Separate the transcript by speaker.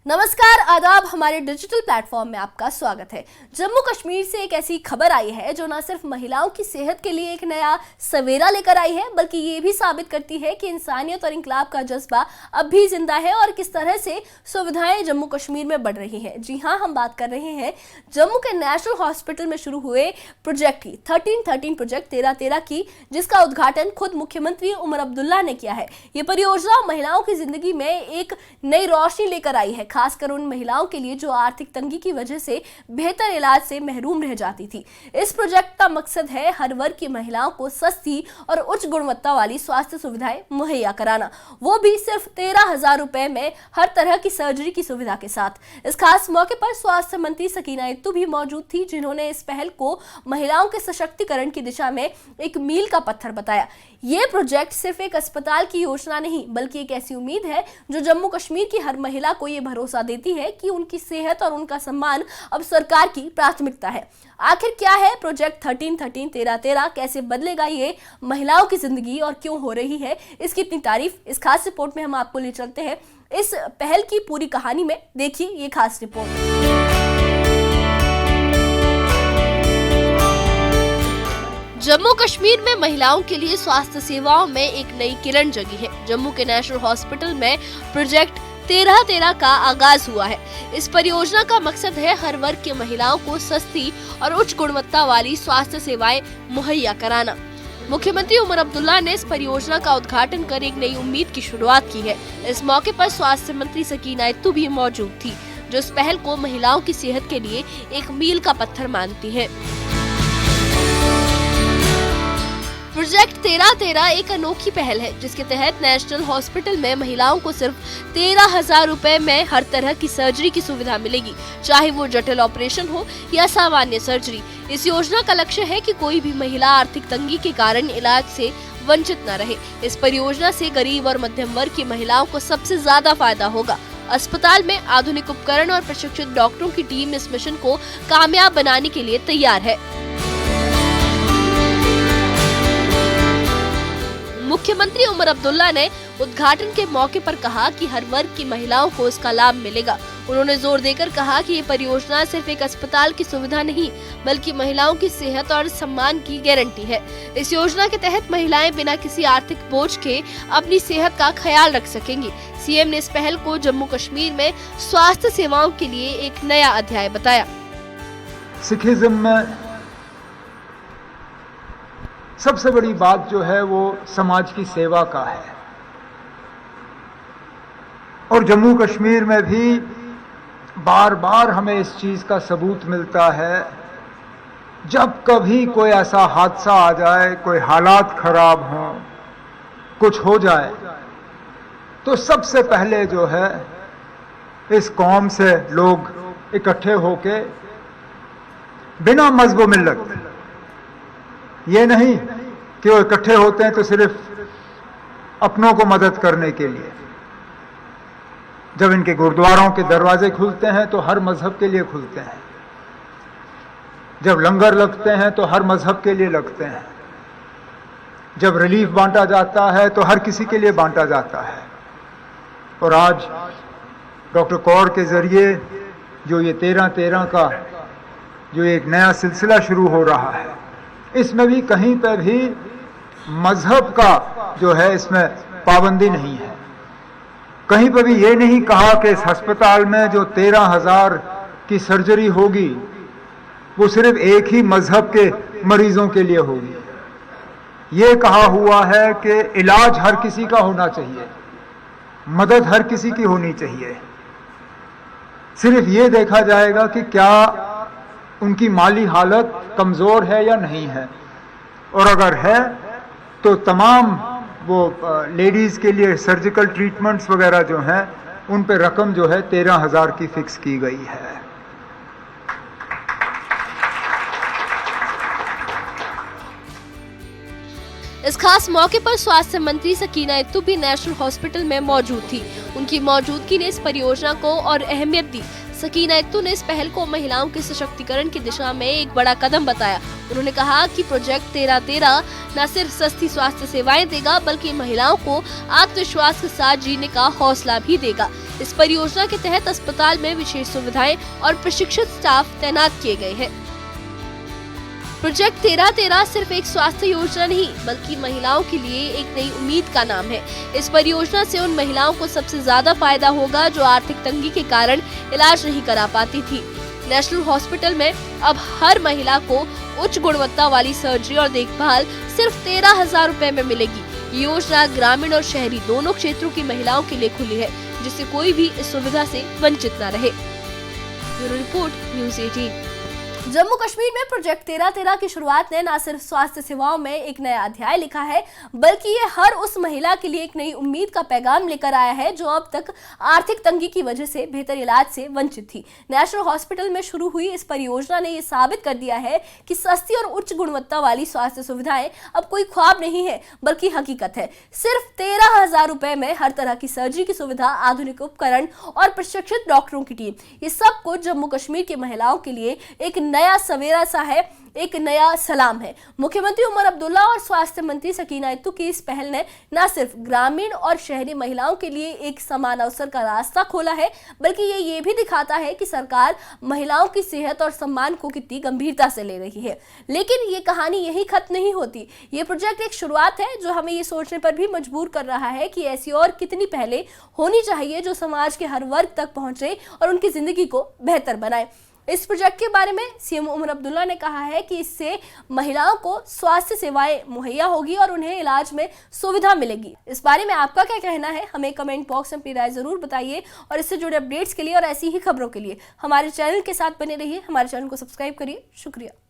Speaker 1: नमस्कार, आदाब। हमारे डिजिटल प्लेटफॉर्म में आपका स्वागत है। जम्मू कश्मीर से एक ऐसी खबर आई है जो न सिर्फ महिलाओं की सेहत के लिए एक नया सवेरा लेकर आई है, बल्कि ये भी साबित करती है कि इंसानियत और इंकलाब का जज्बा अब भी जिंदा है और किस तरह से सुविधाएं जम्मू कश्मीर में बढ़ रही हैं। जी हाँ, हम बात कर रहे हैं जम्मू के नेशनल हॉस्पिटल में शुरू हुए प्रोजेक्ट की, 1313 प्रोजेक्ट 1313 की, जिसका उद्घाटन खुद मुख्यमंत्री उमर अब्दुल्ला ने किया है। ये परियोजना महिलाओं की जिंदगी में एक नई रोशनी लेकर आई है, खासकर उन महिलाओं के लिए जो आर्थिक तंगी की वजह से बेहतर इलाज से महरूम रह जाती थी। इस प्रोजेक्ट का मकसद है हर वर्ग की महिलाओं को सस्ती और उच्च गुणवत्ता वाली स्वास्थ्य सुविधाएं मुहैया कराना, वो भी सिर्फ 13,000 रुपए में हर तरह की सर्जरी की सुविधा के साथ। इस खास मौके पर स्वास्थ्य मंत्री सकीना इत्तू भी मौजूद थी, जिन्होंने इस पहल को महिलाओं के सशक्तिकरण की दिशा में एक मील का पत्थर बताया। ये प्रोजेक्ट सिर्फ एक अस्पताल की योजना नहीं, बल्कि एक ऐसी उम्मीद है जो जम्मू कश्मीर की हर महिला को ये भरोसा देती है कि उनकी सेहत और उनका सम्मान अब सरकार की प्राथमिकता है। आखिर क्या है प्रोजेक्ट 1313 1313, कैसे बदलेगा ये महिलाओं की जिंदगी और क्यों हो रही है इसकी इतनी तारीफ? इस खास रिपोर्ट में हम आपको ले चलते हैं इस पहल की पूरी कहानी में। देखिए ये खास रिपोर्ट। जम्मू कश्मीर में महिलाओं के लिए स्वास्थ्य सेवाओं में एक नई किरण जगी है। जम्मू के नेशनल हॉस्पिटल में प्रोजेक्ट 1313 का आगाज हुआ है। इस परियोजना का मकसद है हर वर्ग की महिलाओं को सस्ती और उच्च गुणवत्ता वाली स्वास्थ्य सेवाएं मुहैया कराना। मुख्यमंत्री उमर अब्दुल्ला ने इस परियोजना का उद्घाटन कर एक नई उम्मीद की शुरुआत की है। इस मौके पर स्वास्थ्य मंत्री सकीना इत्तू भी मौजूद थी, जो इस पहल को महिलाओं की सेहत के लिए एक मील का पत्थर मानती है। प्रोजेक्ट 1313 एक अनोखी पहल है, जिसके तहत नेशनल हॉस्पिटल में महिलाओं को सिर्फ 13,000 रुपए में हर तरह की सर्जरी की सुविधा मिलेगी, चाहे वो जटिल ऑपरेशन हो या सामान्य सर्जरी। इस योजना का लक्ष्य है कि कोई भी महिला आर्थिक तंगी के कारण इलाज से वंचित न रहे। इस परियोजना से गरीब और मध्यम वर्ग की महिलाओं को सबसे ज्यादा फायदा होगा। अस्पताल में आधुनिक उपकरण और प्रशिक्षित डॉक्टरों की टीम इस मिशन को कामयाब बनाने के लिए तैयार है। मुख्यमंत्री उमर अब्दुल्ला ने उद्घाटन के मौके पर कहा कि हर वर्ग की महिलाओं को इसका लाभ मिलेगा। उन्होंने जोर देकर कहा कि ये परियोजना सिर्फ एक अस्पताल की सुविधा नहीं, बल्कि महिलाओं की सेहत और सम्मान की गारंटी है। इस योजना के तहत महिलाएं बिना किसी आर्थिक बोझ के अपनी सेहत का ख्याल रख सकेंगी। सीएम ने इस पहल को जम्मू कश्मीर में स्वास्थ्य सेवाओं के लिए एक नया अध्याय बताया।
Speaker 2: सिखिज्म में सबसे बड़ी बात जो है वो समाज की सेवा का है, और जम्मू कश्मीर में भी बार बार हमें इस चीज का सबूत मिलता है। जब कभी कोई ऐसा हादसा आ जाए, कोई हालात खराब हों, कुछ हो जाए, तो सबसे पहले जो है इस कौम से लोग इकट्ठे होके बिना मज़हब मिल्लत, ये नहीं कि वो इकट्ठे होते हैं तो सिर्फ अपनों को मदद करने के लिए। जब इनके गुरुद्वारों के दरवाजे खुलते हैं तो हर मजहब के लिए खुलते हैं। जब लंगर लगते हैं तो हर मजहब के लिए लगते हैं। जब रिलीफ बांटा जाता है तो हर किसी के लिए बांटा जाता है। और आज डॉक्टर कौर के जरिए जो ये 1313 का जो एक नया सिलसिला शुरू हो रहा है, इसमें भी कहीं पर भी मजहब का जो है इसमें पाबंदी नहीं है। कहीं पर भी ये नहीं कहा कि इस अस्पताल में जो 13,000 की सर्जरी होगी वो सिर्फ एक ही मजहब के मरीजों के लिए होगी। ये कहा हुआ है कि इलाज हर किसी का होना चाहिए, मदद हर किसी की होनी चाहिए। सिर्फ ये देखा जाएगा कि क्या उनकी माली हालत कमज़ोर है या नहीं है, और अगर है तो तमाम वो लेडीज़ के लिए सर्जिकल ट्रीटमेंट्स वगैरह जो हैं उन पे रकम जो है 13,000 की फिक्स की गई है।
Speaker 1: इस खास मौके पर स्वास्थ्य मंत्री सकीना इत्तू भी नेशनल हॉस्पिटल में मौजूद थी। उनकी मौजूदगी ने इस परियोजना को और अहमियत दी। सकीना इत्तू ने इस पहल को महिलाओं के सशक्तिकरण की दिशा में एक बड़ा कदम बताया। उन्होंने कहा कि प्रोजेक्ट 1313 न सिर्फ सस्ती स्वास्थ्य सेवाएं देगा, बल्कि महिलाओं को आत्मविश्वास के साथ जीने का हौसला भी देगा। इस परियोजना के तहत अस्पताल में विशेष सुविधाएं और प्रशिक्षित स्टाफ तैनात किए गए हैं। प्रोजेक्ट 1313 सिर्फ एक स्वास्थ्य योजना नहीं बल्कि महिलाओं के लिए एक नई उम्मीद का नाम है। इस परियोजना से उन महिलाओं को सबसे ज्यादा फायदा होगा जो आर्थिक तंगी के कारण इलाज नहीं करा पाती थी। नेशनल हॉस्पिटल में अब हर महिला को उच्च गुणवत्ता वाली सर्जरी और देखभाल सिर्फ 13,000 रुपए में मिलेगी। ये योजना ग्रामीण और शहरी दोनों क्षेत्रों की महिलाओं के लिए खुली है, जिससे कोई भी इस सुविधा से वंचित न रहे। Bureau report, news 18। Jammu Kashmir में प्रोजेक्ट 1313 की शुरुआत ने न सिर्फ स्वास्थ्य सेवाओं में एक नया अध्याय लिखा है बल्कि ये हर उस महिला के लिए एक नई उम्मीद का पैगाम लेकर आया है जो अब तक आर्थिक तंगी की वजह से बेहतर इलाज से वंचित थी। नेशनल हॉस्पिटल में शुरू हुई इस परियोजना ने ये साबित कर दिया है कि सस्ती और उच्च गुणवत्ता वाली स्वास्थ्य सुविधाएं अब कोई ख्वाब नहीं है बल्कि हकीकत है। सिर्फ 13,000 रुपए में हर तरह की सर्जरी की सुविधा, आधुनिक उपकरण और प्रशिक्षित डॉक्टरों की टीम, ये सब कुछ जम्मू कश्मीर की महिलाओं के लिए एक नया सवेरा सा है, एक नया सलाम है। मुख्यमंत्री उमर अब्दुल्ला और स्वास्थ्य मंत्री सकीना इत्तू की इस पहल ने न सिर्फ ग्रामीण और शहरी महिलाओं के लिए एक समान अवसर का रास्ता खोला है बल्कि ये भी दिखाता है कि सरकार महिलाओं की सेहत और सम्मान को कितनी गंभीरता से ले रही है। लेकिन ये कहानी यही खत्म नहीं होती। ये प्रोजेक्ट एक शुरुआत है जो हमें ये सोचने पर भी मजबूर कर रहा है कि ऐसी और कितनी पहले होनी चाहिए जो समाज के हर वर्ग तक पहुंचे और उनकी जिंदगी को बेहतर बनाए। इस प्रोजेक्ट के बारे में सीएम उमर अब्दुल्ला ने कहा है कि इससे महिलाओं को स्वास्थ्य सेवाएं मुहैया होगी और उन्हें इलाज में सुविधा मिलेगी। इस बारे में आपका क्या कहना है, हमें कमेंट बॉक्स में अपनी राय जरूर बताइए और इससे जुड़े अपडेट्स के लिए और ऐसी ही खबरों के लिए हमारे चैनल के साथ बने रहिए। हमारे चैनल को सब्सक्राइब करिए। शुक्रिया।